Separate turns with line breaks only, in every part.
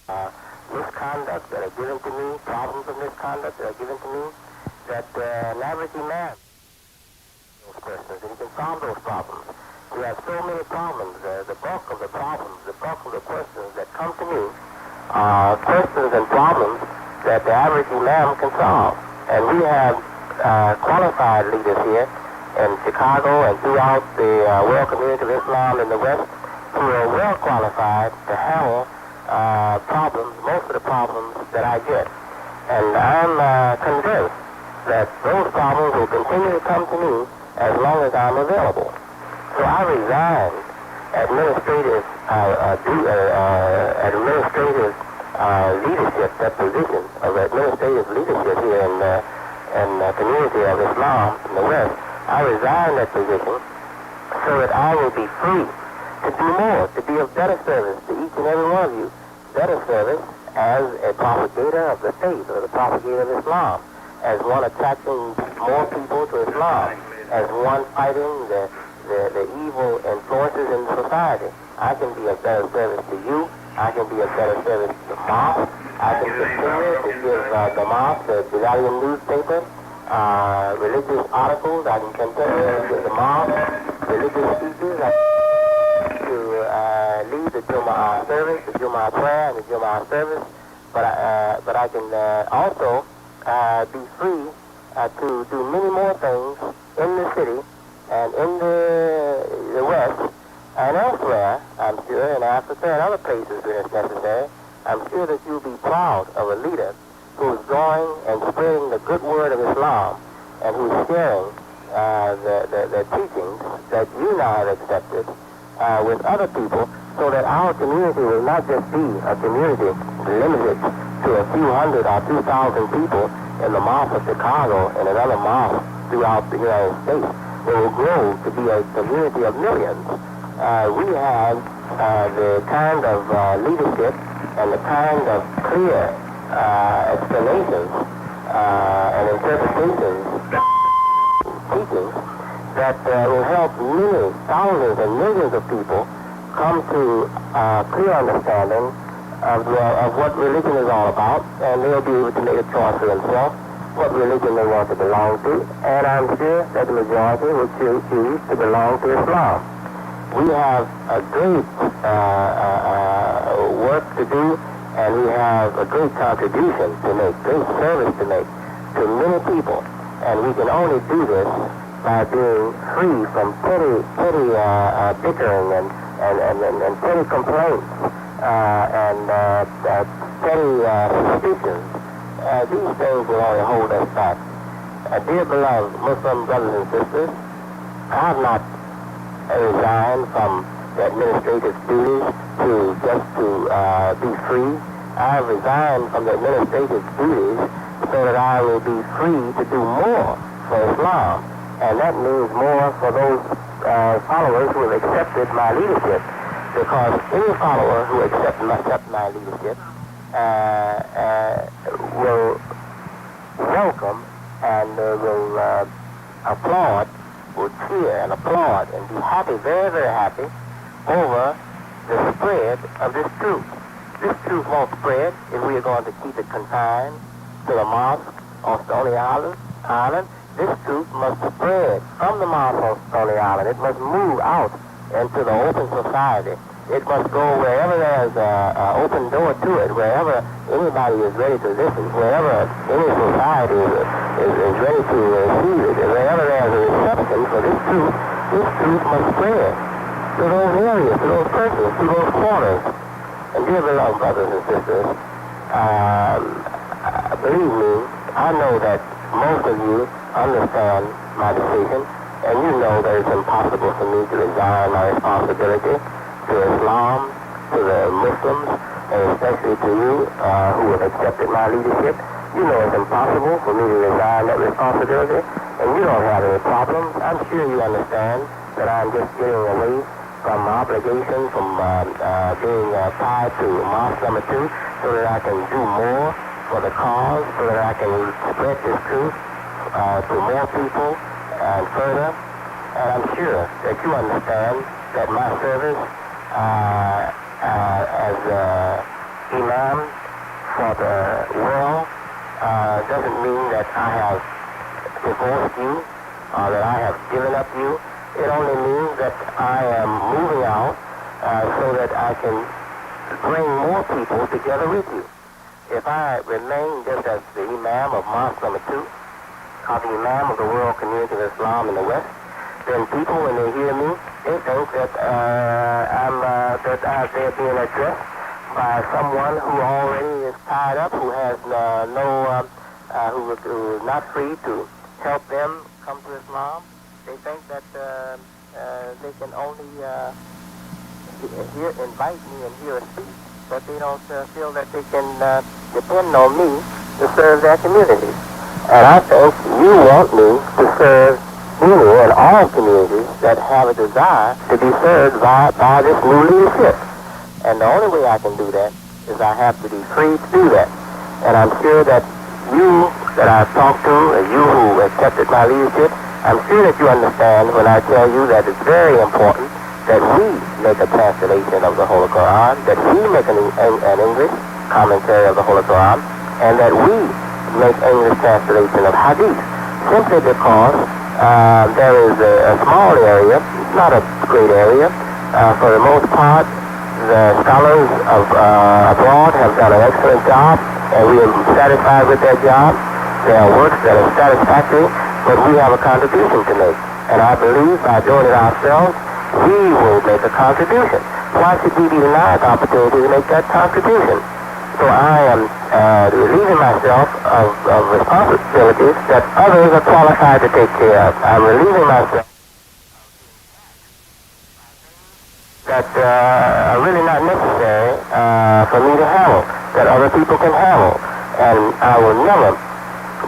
misconduct that are given to me, problems of misconduct that are given to me, that an average man, those persons, and he can solve those problems. We have so many problems. The bulk of the problems, the bulk of the questions that come to me are questions and problems that the average imam can solve. And we have qualified leaders here in Chicago and throughout the world community of Islam in the West who are well qualified to handle problems, most of the problems that I get. And I'm convinced that those problems will continue to come to me as long as I'm available. So I resigned administrative leadership, that position of administrative leadership here in the community of Islam in the West. I resigned that position so that I will be free to do more, to be of better service to each and every one of you, better service as a propagator of the faith or the propagator of Islam, as one attracting more people to Islam, as one fighting the evil influences in society. I can be of better service to you. I can be of better service to the mosque. I can continue to give the mosque, the Brazilian newspaper, religious articles. I can continue to give the mosque religious speeches. To lead the Jumu'ah service, the Jumu'ah prayer, and the Jumu'ah service. But I can also be free to do many more things in the city and in the West and elsewhere, I'm sure, in Africa and other places where it's necessary. I'm sure that you'll be proud of a leader who's going and spreading the good word of Islam and who's sharing the teachings that you now have accepted with other people, so that our community will not just be a community limited to a few hundred or 2,000 people in the mosque of Chicago and in other mosques throughout the United States. It will grow to be a community of millions. We have the kind of leadership and the kind of clear explanations and interpretations, teachings that will help many thousands and millions of people come to clear understanding of what religion is all about, and they'll be able to make a choice for themselves what religion they want to belong to, and I'm sure that the majority will choose to belong to Islam. We have a great work to do, and we have a great contribution to make, great service to make to many people, and we can only do this by being free from petty bickering and petty complaints and petty suspicions. These things will only hold us back. Dear beloved Muslim brothers and sisters, I have not resigned from the administrative duties to be free. I have resigned from the administrative duties so that I will be free to do more for Islam. And that means more for those followers who have accepted my leadership. Because any follower who accepts my leadership will welcome and will applaud, will cheer and applaud and be happy, very, very happy over the spread of this truth. This truth won't spread if we are going to keep it confined to the mosque on Stony Island. This truth must spread from the mosque on Stony Island. It must move out into the open society. It must go wherever there's an open door to it, wherever anybody is ready to listen, wherever any society is ready to receive it, wherever there's a reception for this truth must spread to those areas, to those persons, to those corners. And dear beloved brothers and sisters, believe me, I know that most of you understand my decision, and you know that it's impossible for me to resign my responsibility to Islam, to the Muslims, and especially to you who have accepted my leadership. You know it's impossible for me to resign that responsibility, and you don't have any problems. I'm sure you understand that I'm just getting away from obligation, from being tied to mosque number 2, so that I can do more for the cause, so that I can spread this truth to more people and further. And I'm sure that you understand that my service as imam for the world doesn't mean that I have divorced you or that I have given up you. It only means that I am moving out so that I can bring more people together with you. If I remain just as the imam of Mosque number 2, or the imam of the world community of Islam in the West, then people, when they hear me, they think that they're being addressed by someone who already is tied up, who has who is not free to help them come to Islam. They think that they can only invite me and hear a speech, but they don't feel that they can depend on me to serve their communities. And I think you want me to serve any and all communities that have a desire to be served by this new leadership. And the only way I can do that is I have to be free to do that. And I'm sure that you that I've talked to, and you who accepted my leadership, I'm sure that you understand when I tell you that it's very important that we make a translation of the Holy Qur'an, that we make an English commentary of the Holy Qur'an, and that we make English translation of Hadith, simply because there is a small area, it's not a great area. For the most part, the scholars of abroad have done an excellent job, and we are satisfied with their job. There are works that are satisfactory, but we have a contribution to make. And I believe by doing it ourselves, we will make a contribution. Why should we be denied the opportunity to make that contribution? So I am relieving myself of responsibilities that others are qualified to take care of. I'm relieving myself that are really not necessary for me to handle, that other people can handle. And I will never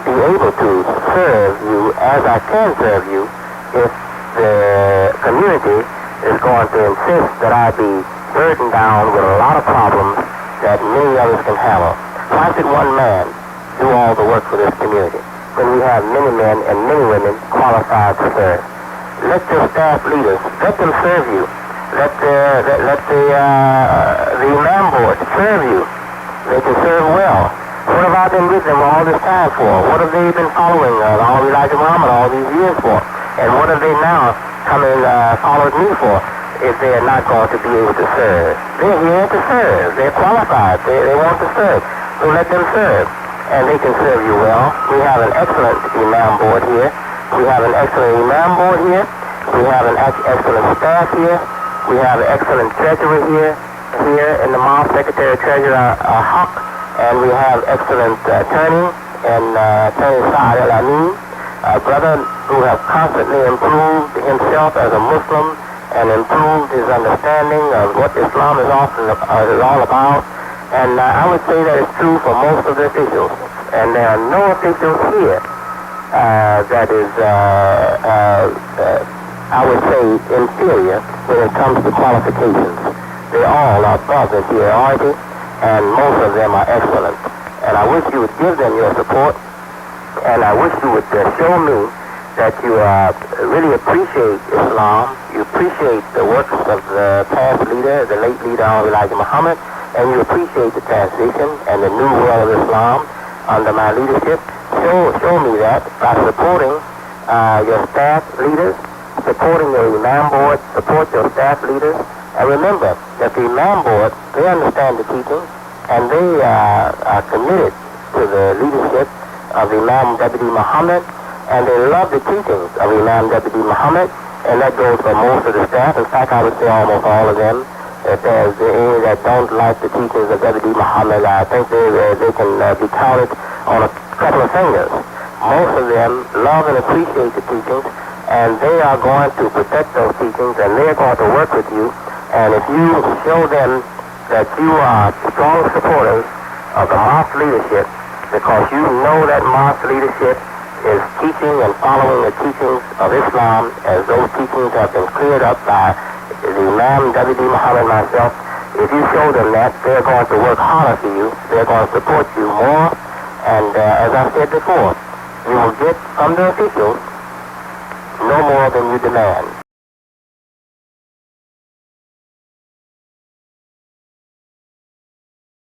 be able to serve you as I can serve you if the community is going to insist that I be burdened down with a lot of problems that many others can handle. Why should one man do all the work for this community when we have many men and many women qualified to serve? Let your staff leaders, let them serve you. Let the Imam board serve you. They can serve well. What have I been with them all this time for? What have they been following Elijah Muhammad all these years for? And what have they now come and followed me for if they are not going to be able to serve? They're here to serve. They're qualified. They want to serve. So let them serve. And they can serve you well. We have an excellent Imam board here. We have an excellent Imam board here. We have an excellent staff here. We have an excellent treasurer here in the mosque, Secretary Treasurer Haq. And we have excellent attorney and Attorney Saad Al-Amin, a brother who have constantly improved himself as a Muslim and improved his understanding of what Islam is all about. And I would say that it's true for most of the officials. And there are no officials here that is, I would say, inferior when it comes to qualifications. They all are above inferiority, and most of them are excellent. And I wish you would give them your support, and I wish you would show me that you really appreciate Islam, you appreciate the works of the past leader, the late leader Elijah Muhammad, and you appreciate the transition and the new world of Islam under my leadership. Show me that by supporting your staff leaders, supporting your Imam board, support your staff leaders. And remember that the Imam board, they understand the teachings, and they are committed to the leadership of Imam W. Mohammed, and they love the teachings of Imam W. Mohammed, and that goes for most of the staff. In fact, I would say almost all of them. If there's any that don't like the teachings of W. Mohammed, I think they can be counted on a couple of fingers. Most of them love and appreciate the teachings, and they are going to protect those teachings, and they're going to work with you. And if you show them that you are strong supporters of the mosque leadership, because you know that mosque leadership is teaching and following the teachings of Islam, as those teachings have been cleared up by the Imam W. Muhammad myself, if you show them that, they're going to work harder for you, they're going to support you more, and as I said before, you will get from the officials no more than you demand.